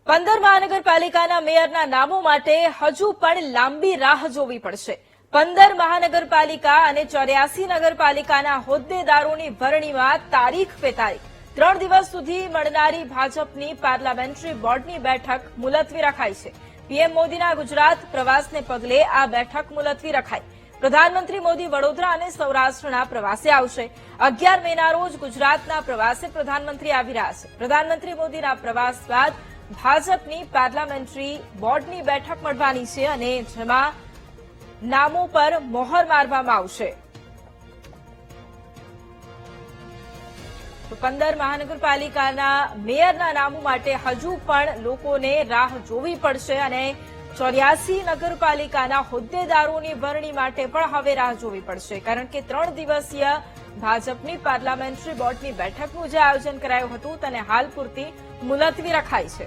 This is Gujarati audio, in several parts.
15 મહાનગરપાલિકાના મેયરના નામો માટે હજુ પણ લાંબી રાહ જોવી પડશે. 15 મહાનગરપાલિકા અને 84 નગરપાલિકાના હોદ્દેદારોની વરણીમાં તારીખ પે તારીખ 3 દિવસ સુધી મળનારી ભાજપની પાર્લામેન્ટરી બોર્ડની બેઠક મુલતવી રખાઈ છે. પીએમ મોદીના ગુજરાત પ્રવાસને પગલે આ બેઠક મુલતવી રખાઈ. પ્રધાનમંત્રી મોદી વડોદરા અને સૌરાષ્ટ્રના પ્રવાસે આવશે. 11 મેના રોજ ગુજરાતના પ્રવાસે પ્રધાનમંત્રી આવી રહ્યા છે. પ્રધાનમંત્રી મોદીના પ્રવાસ બાદ ભાજપની પાર્લામેન્ટરી બોર્ડની બેઠક મળવાની છે અને જેમાં નામો પર મોહર મારવામાં આવશે. તો 15 મહાનગરપાલિકાના મેયરના નામો માટે હજુ પણ લોકોને રાહ જોવી પડશે અને 84 નગરપાલિકાના હોદ્દેદારોની વરણી માટે પણ હવે રાહ જોવી પડશે, કારણ કે 3 દિવસીય ભાજપની પાર્લામેન્ટરી બોર્ડની બેઠકનું જે આયોજન કરાયું હતું તેને હાલ પૂરતી મુલતવી રખાઈ છે.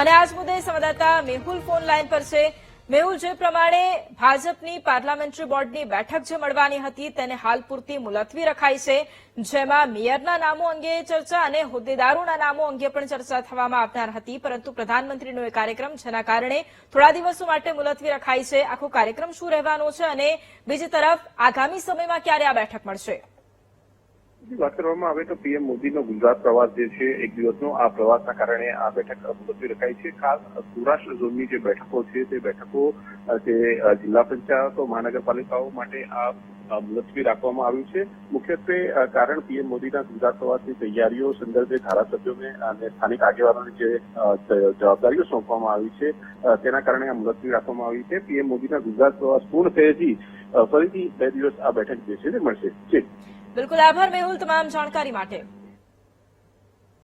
અને આજ મુદ્દે સંવાદદાતા મેહુલ ફોન લાઈન પર છે. મેહુલ, જે પ્રમાણે ભાજપની પાર્લામેન્ટરી બોર્ડની બેઠક જે મળવાની હતી તેને હાલ પૂરતી મુલતવી રખાઈ છે, જેમાં મેયરના નામો અંગે ચર્ચા અને હોદ્દેદારોના નામો અંગે પણ ચર્ચા થવામાં આવનાર હતી, પરંતુ પ્રધાનમંત્રીનો એ કાર્યક્રમ જેના કારણે થોડા દિવસો માટે મુલતવી રખાઈ છે. આખો કાર્યક્રમ શું રહેવાનો છે અને બીજી તરફ આગામી સમયમાં ક્યારે આ બેઠક મળશે? વાત કરવામાં આવે તો પીએમ મોદીનો ગુજરાત પ્રવાસ જે છે એક દિવસનો, આ પ્રવાસના કારણે આ બેઠક મુલતવી રખાઈ છે. ખાસ સૌરાષ્ટ્ર ઝોનની જે બેઠકો છે તે બેઠકો જે જિલ્લા પંચાયતો મહાનગરપાલિકાઓ માટે આ મુલતવી રાખવામાં આવ્યું છે. મુખ્યત્વે કારણ પીએમ મોદીના ગુજરાત પ્રવાસની તૈયારીઓ સંદર્ભે ધારાસભ્યોને અને સ્થાનિક આગેવાનોને જે જવાબદારીઓ સોંપવામાં આવી છે તેના કારણે આ મુલતવી રાખવામાં આવી છે. પીએમ મોદીના ગુજરાત પ્રવાસ પૂર્ણ થયેથી ફરીથી 2 દિવસ આ બેઠક જે છે તે મળશે. બિલકુલ, આભાર મેહુલ તમામ જાણકારી માટે.